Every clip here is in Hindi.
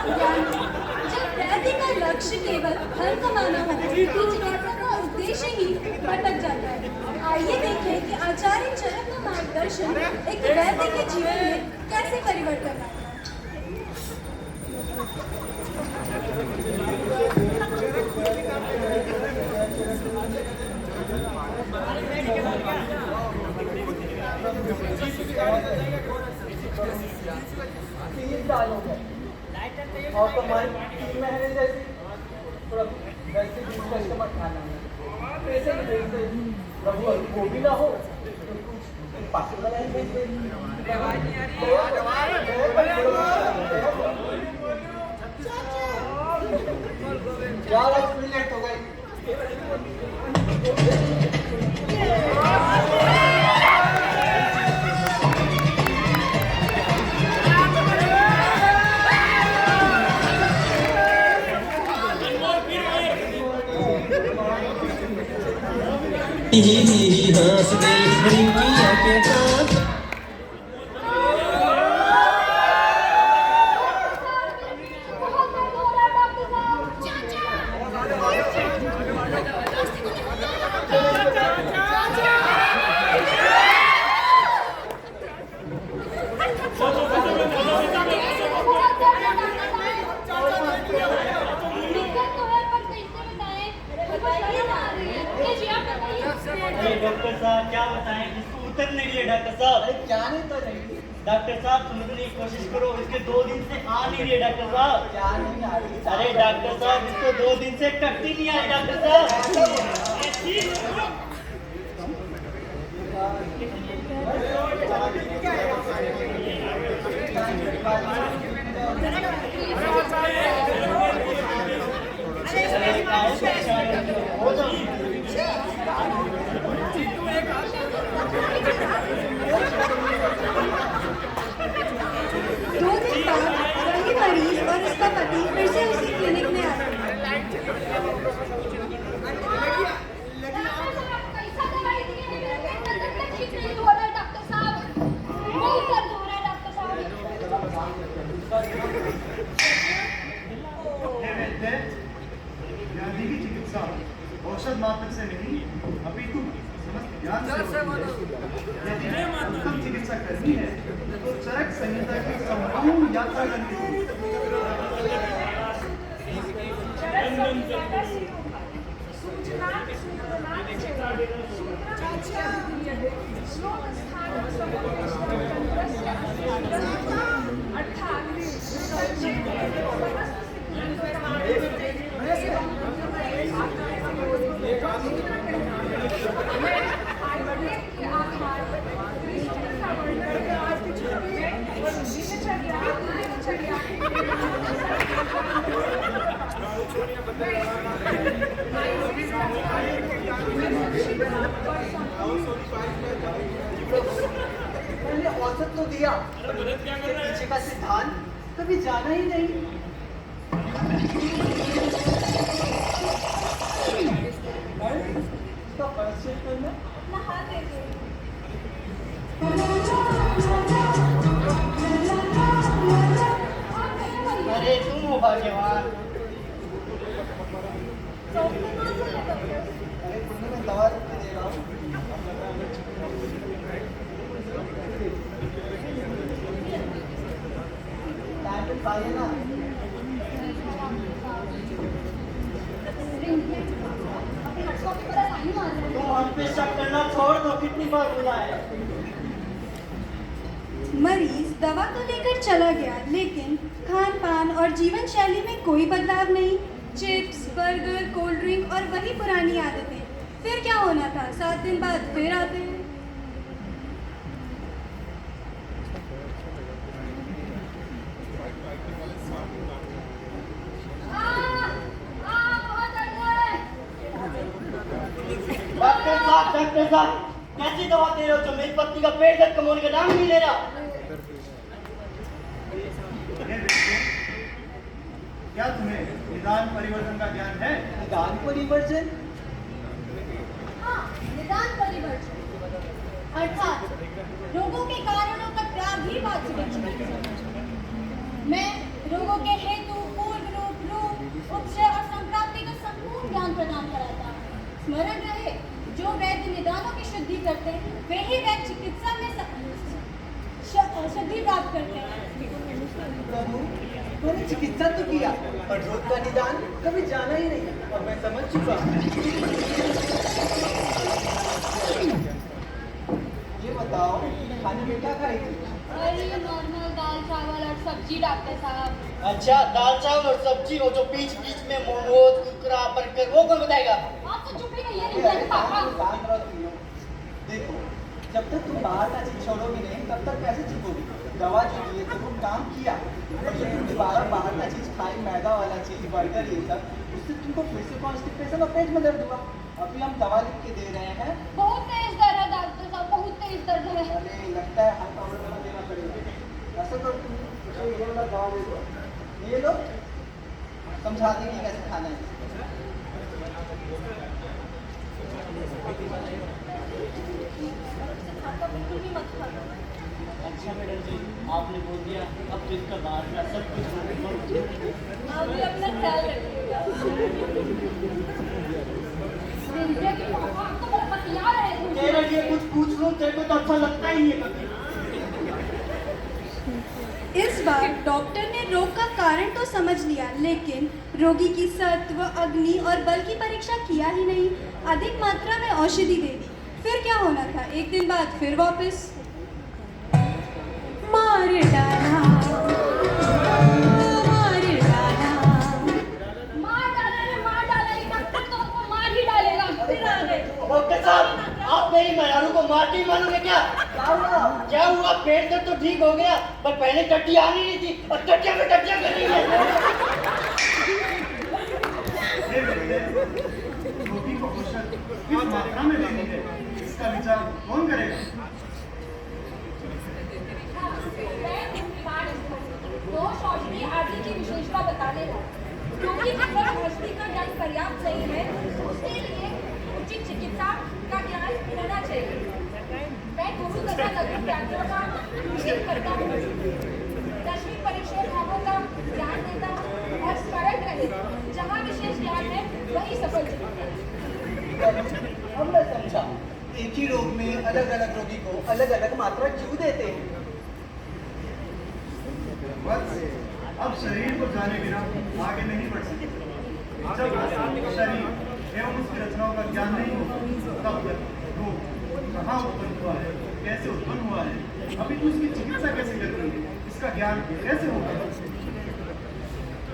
यानी जब वैद्य का लक्ष्य केवल धन कमाना हो तो चिकित्सा का उद्देश्य ही भटक जाता है। आइए देखें कि आचार्य चरक का मार्गदर्शन एक वैद्य के जीवन में कैसे परिवर्तन लाता है। और तो हमारी 3 महीने जैसी थोड़ा वैसे भी कस्टमर खाना है पैसे भी भेजते प्रभु वो भी ना हो तो कुछ पार्सल लाइन भेज दे। यार आज लेट हो गई। हंस दे रिंकिया के साथ डॉक्टर साहब क्या बताएं, इसको उतर नहीं रही है डॉक्टर साहब। अरे क्या नहीं तो नहीं डॉक्टर साहब समझने की कोशिश करो, इसके 2 दिन से आ नहीं रही है डॉक्टर साहब। क्या नहीं आ रही। अरे डॉक्टर साहब इसको 2 दिन से कटती नहीं आई डॉक्टर साहब। हो जाओ 2 दिन बाद वही मरीज और उसका पति फिर से उसी क्लिनिक में आते हैं। व्याधि की चिकित्सा औषध मात्र से नहीं अपितु समस्त ज्ञान से यदि उत्तम चिकित्सा करनी है तो चरक संहिता की संपूर्ण यात्रा करनी है। मैंने औसत तो दिया, पीछे का सिद्धांत कभी जाना ही नहीं। इसका पर्स चेक करना। अरे तुम हो भाग्यवान। अरे तुमने मैं दवा दे रहा हूँ। टैबलेट खाइए ना। तुम हम पे शक करना छोड़ दो, कितनी बार बोला है। मरीज दवा तो लेकर चला गया, लेकिन खान पान और जीवन शैली में कोई बदलाव नहीं। चिप्स, बर्गर, कोल्ड ड्रिंक और वही पुरानी आदतें। फिर क्या होना था, 7 दिन बाद फिर आते हैं। डॉक्टर साहब कैसी दवा दे रहे हो जो मेरी पत्नी का पेट दर्द कम होने का नाम नहीं ले रहा। क्या तुम्हें निदान परिवर्तन का ज्ञान है? निदान परिवर्तन? हाँ, निदान परिवर्तन अर्थात रोगों के कारणों का त्याग ही बात समझ। मैं रोगों के हेतु स्मरण रहे, जो वैद्य निदानों की शुद्धि करते हैं वे ही वैद्य चिकित्सा में शुद्धि प्राप्त करते हैं। प्रभु, मैंने चिकित्सा तो किया पर रोग का निदान कभी जाना ही नहीं और मैं समझ चुका हूँ। ये बताओ, खाने में क्या खाई थी? अरे नॉर्मल दाल चावल और सब्जी डॉक्टर साहब। अच्छा, दाल चावल और सब्जी, वो जो बीच बीच में मोमोज, कुकरा, बर्गर, वो कौन बताएगा? आप तो चुप ही रहिए, नहीं जाने पापा। देखो, जब तक तुम बाहर का चीज छोड़ोगी नहीं तब तक कैसे जीतोगी? दवा जो दिए थे वो काम किया और जब तुम दोबारा बाहर का चीज खाई, मैदा वाला चीज, बर्गर, ये सब, उससे तुमको फिर से कॉन्स्टिपेशन और पेट में दर्द हुआ। अभी हम दवा लिख के दे रहे हैं। बहुत तेज दर्द है डॉक्टर साहब, बहुत तेज दर्द है। अरे लगता है हाई पावर वाला देना पड़ेगा। ऐसा तो मुझे ये वाला दवा दे दो, ये लो, समझा देंगे कैसे खाना है। अच्छा मैडम जी, आपने बोल दिया, अब तो इसका बाहर का सब कुछ आप भी अपना ख्याल रखिएगा। आप तो बड़ा पतिया रहे थे। तेरे लिए कुछ पूछ लूं, तेरे को तो अच्छा लगता ही नहीं है कभी। इस बार डॉक्टर ने रोग का कारण तो समझ लिया, लेकिन रोगी की सत्व, अग्नि और बल की परीक्षा किया ही नहीं। अधिक मात्रा में औषधि दे दी। फिर क्या होना था? एक दिन बाद फिर वापस मार डाला, मार डाला, मार डाला, ये डॉक्टर तो आपको मार ही डालेगा। फिर आ गए। डॉक्टर साहब, आप मेरी मयारू को मारती मानोगे क्या? क्या हुआ? पेट दर्द तो ठीक हो गया, पर पहले टट्टी आनी नहीं थी और टट्टिया में टट्टिया कर रही है। रोगी को औषध किस मात्रा में लेनी है, इसका विचार कौन करेगा? दोष औषधि आदि की विशेषता बताने लगा, क्योंकि अगर औषधि का ज्ञान पर्याप्त नहीं है, उसके लिए उचित चिकित्सा का ज्ञान होना चाहिए। मैं गुरु तथा लघु ज्ञानियों का निषेध करता हूँ, दशमी परिच्छेद भावों का ज्ञान देता हूँ और स्मरण रहे, जहाँ विशेष ज्ञान है वही सफल चिकित्सा है। अब मैं समझा, एक ही रोग में अलग अलग रोगी को अलग अलग मात्रा क्यों देते हैं। बस अब शरीर को जाने बिना आगे नहीं बढ़ सकते। जब शरीर एवं उसकी रचनाओं का ज्ञान नहीं होगा तब तक रोग कहाँ उत्पन्न हुआ है, कैसे उत्पन्न हुआ है, अभी तो उसकी चिकित्सा कैसे करनी है, इसका ज्ञान कैसे होगा?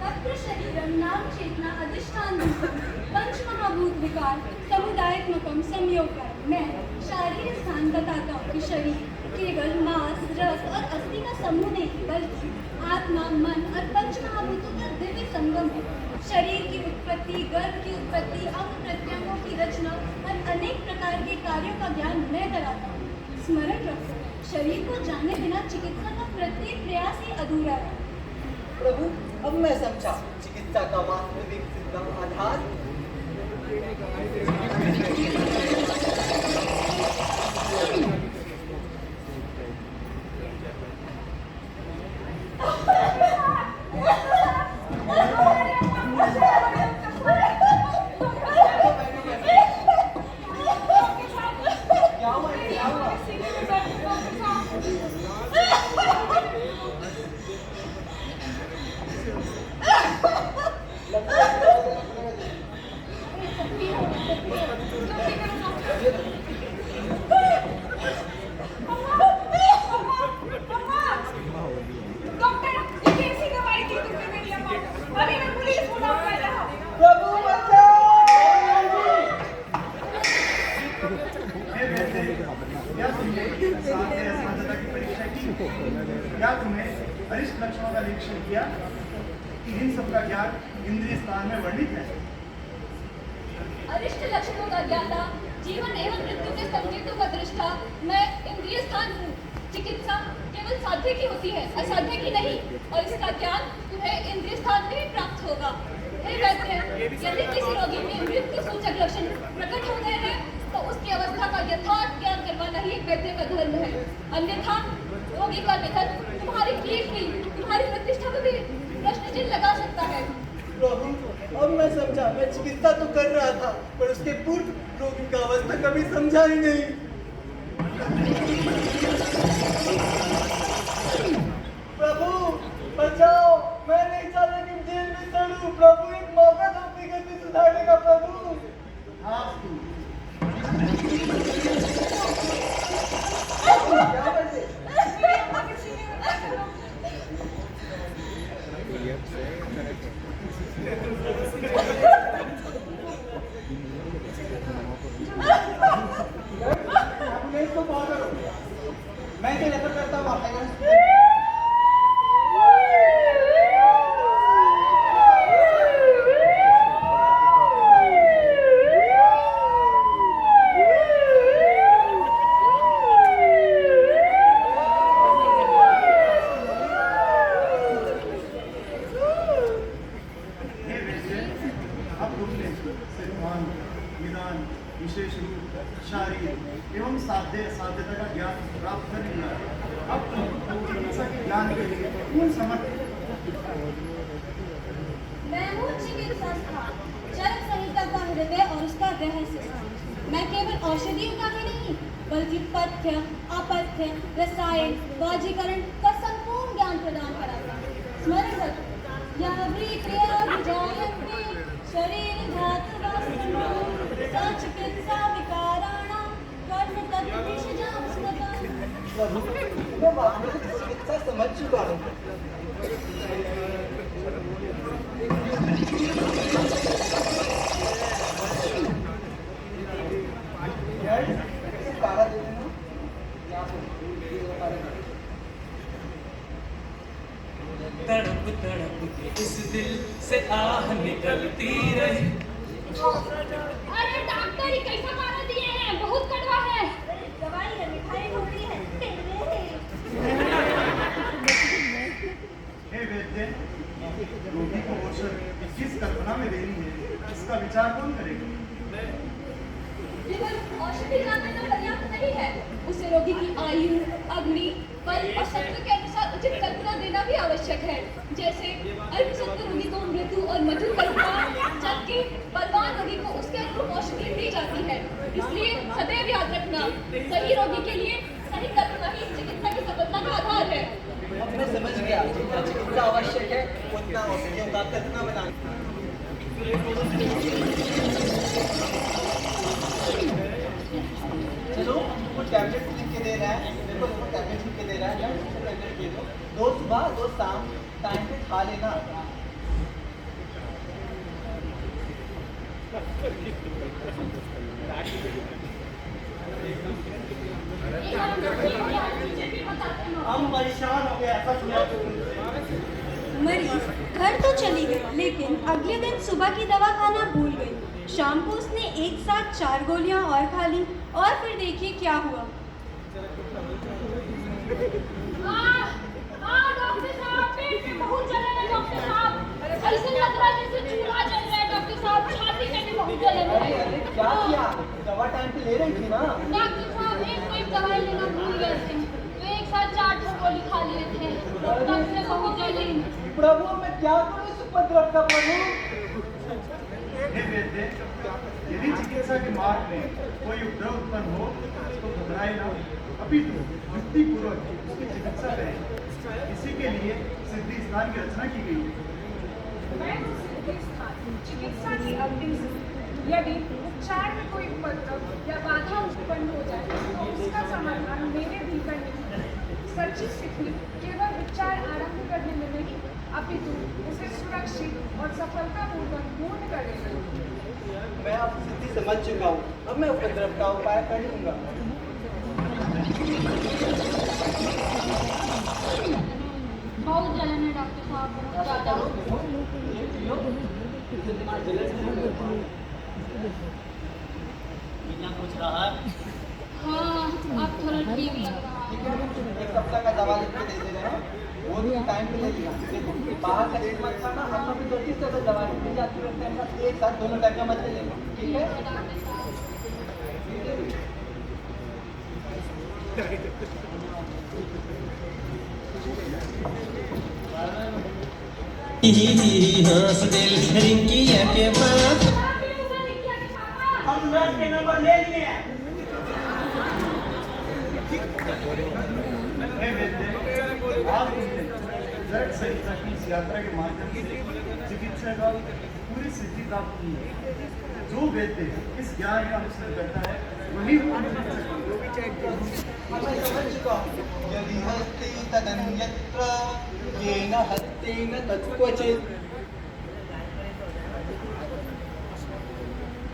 तत्र शरीरम नाम चेतना अधिष्ठान रूपम पंच महाभूत विकार समुदायात्मकम संयोगम। मैं शारीरिक स्थान बताता हूँ कि शरीर केवल मांस, रस और अस्थि का समूह नहीं, बल्कि आत्मा, मन और पंच महाभूतों का दिव्य संगम है। शरीर की उत्पत्ति, गर्भ की उत्पत्ति, अंग प्रत्यंगों की रचना और अनेक प्रकार के कार्यों का ज्ञान मैं कराता हूँ। स्मरण रखो, शरीर को जाने बिना चिकित्सा का प्रत्येक प्रयास ही अधूरा है। प्रभु, अब मैं समझा चिकित्सा का वास्तविक सिद्धांत आधार क्या तुमने अरिष्ट लक्षणों का निरीक्षण किया कि इन सबका ज्ञान इंद्रिय स्थान में वर्णित है? अरिष्ट लक्षणों का ज्ञाता, जीवन एवं मृत्यु के संकेतों का दृष्टा मैं इंद्रिय स्थान हूँ। चिकित्सा केवल साध्य की होती है, असाध्य की नहीं, और इसका ज्ञान तुम्हें इंद्रिय स्थान में ही प्राप्त होगा। हे वैद्य, यदि किसी रोगी में मृत्यु सूचक लक्षण प्रकट हो गए हैं तो उसकी अवस्था का यथार्थ ज्ञान करवाना ही एक वैद्य का धर्म है। अन्यथा रोगी का निधन तुम्हारी कीर्ति, तुम्हारी प्रतिष्ठा को भी प्रश्न चिन्ह लगा सकता है। प्रभु, अब मैं समझा, मैं चिकित्सा तो कर रहा था, पर उसके पूर्व रोगी का अवस्था कभी समझा ही नहीं। प्रभु बचाओ, मैं नहीं चाहता कि जेल में सड़ूं। प्रभु एक मौका दो अपनी गति सुधारने का। प्रभु हाँ तू क्या बचे? एम्बुलेंस को कॉल करो, मैं इसे रेफर करता हूँ आपका। अब तुमने सिद्धांत निदान विशेष रूप शारीर एवं साध्यता का ज्ञान प्राप्त कर लिया। अब तुम चिकित्सा के ज्ञान के लिए पूर्ण समर्थ हो। मैं हूँ चिकित्सा चरक संहिता का हृदय और उसका रहस्य। मैं केवल औषधियों का ही नहीं, बल्कि पथ्य, अपथ्य, रसायन, वाजीकरण का संपूर्ण ज्ञान प्रदान कराता हूँ। स्मरण रखो, शरीर धातु चिकित्सा विकाराणां कर्म तत्विषजां स्मृतम्। प्रभु मैं वास्तव में चिकित्सा समझ चुका हूँ। काढ़ा दे देना। तड़प तड़प के इस दिल से आह निकलती रही। अरे डॉक्टर ये कैसा काढ़ा दिए हैं, बहुत कड़वा है। दवाई है, मिठाई थोड़ी है। हे वैद्य, रोगी को औषध किस कल्पना में देनी है, इसका विचार कौन करेगा? केवल औषधि जानना तो पर्याप्त नहीं है, उसे रोगी की आयु, अग्नि, बल और शत्रु के अनुसार उचित कल्पना देना भी आवश्यक है। जैसे अल्पशत्रु रोगी को मृत्यु और मधुर कल्पना, जबकि बलवान रोगी को उसके अनुरूप औषधि दी जाती है। इसलिए सदैव याद रखना, सही रोगी के लिए सही कल्पना ही चिकित्सा की सफलता का आधार है। अब मैं समझ गया, जितना चिकित्सा आवश्यक है उतना औषधियों का कल्पना बनाना। चलो कुछ टैबलेट लिख के दे रहा है, मेरे को देखो टैबलेट लिख के दे रहा है, टैबलेट दे दो, 2 सुबह 2 शाम टाइम पे खा लेना। हम परेशान हो गए, ऐसा सुना। मरीज घर तो चली गई, लेकिन अगले दिन सुबह की दवा खाना भूल गई। शाम को उसने एक साथ 4 गोलियां और खा ली, और फिर देखिए क्या हुआ। डॉक्टर साहब, पेट में बहुत जलन है। डॉक्टर साहब, ऐसे लग रहा है जैसे चूल्हा जल रहा है। डॉक्टर साहब, छाती में भी बहुत जलन है। अरे क्या किया? दवा टाइम पे ले रही थी ना। डॉक्टर साहब, एक कोई दवाई लेना भूल गए थे, तो एक साथ 4 गोली खा लिए थे। डॉक्टर ने बहुत जली। प्रभु मैं क्या करूं इस उपद्रव का? प्रभु हे वैद्य, यदि चिकित्सा के मार्ग में कोई उपद्रव उत्पन्न हो तो घबराए ना, अपितु युक्तिपूर्वक उसकी चिकित्सा करें। इसी के लिए सिद्धि स्थान की रचना की गई है। मैं चिकित्सा की अंतिम यदि उपचार में कोई उपद्रव या बाधा उत्पन्न हो जाए तो उसका समाधान मेरे भीतर नहीं है। सच्ची सिद्धि केवल उपचार आरंभ करने में नहीं, अपितु उसे सुरक्षित और सफलतापूर्वक पूर्ण करने में। मैं अब स्थिति समझ चुका हूँ, अब मैं उपद्रव का उपाय कर लूंगा। बहुत जलन है डॉक्टर साहब, बहुत ज़्यादा। कुछ रहा है? हाँ, अब थोड़ा ठीक लग रहा है। ठीक है, एक सप्ताह का दवा लिख के दे देना, वो भी टाइम पे ले लिया। देखो बाहर का रेट मत खाना, अपना भी 30 से दवा लिख दी जाती है, एक साथ दोनों टाइम का मत ले लेना, ठीक है? हंस दिल रिंकिया के बाप हम नर्स के नंबर ले लिए हैं। हे वैद्य, आप चरक संहिता की इस यात्रा के माध्यम से चिकित्सा का पूरी सिद्धि प्राप्त की है। जो वैद्य इस ज्ञान का अनुसरण करता है वही मैं समझ चुका हूँ। यदि हस्ते तदन्यत्र येन हस्तेन तत्क्वचित्।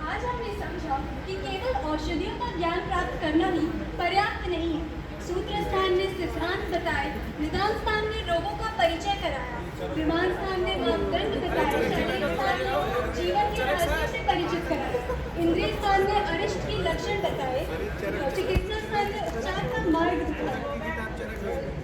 आज हमने समझा कि केवल औषधियों का ज्ञान प्राप्त करना ही पर्याप्त नहीं है। सूत्र स्थान ने सिद्धांत बताए, निदान स्थान ने रोगों का परिचय कराया, विमान स्थान ने मापदंड बताए, शरीर स्थान ने जीवन के रहस्य से परिचित कराया, इंद्रिय स्थान ने अरिष्ट के लक्षण बताए, चिकित्सा स्थान ने उपचार का मार्ग दिखाया,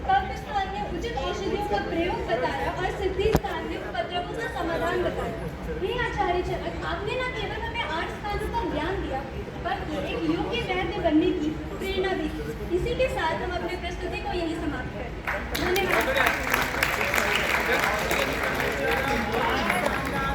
कफ स्थान ने उचित औषधियों का प्रयोग बताया और सिद्धि स्थान ने उपद्रवों का समाधान बताया। हे आचार्य चरक, आपने न केवल हमें 8 स्थानों का ज्ञान दिया बल्कि एक योग्य वैद्य बनने की प्रेरणा दी। इसी के साथ हम अपनी प्रस्तुति को यही समाप्त करते हैं। धन्यवाद।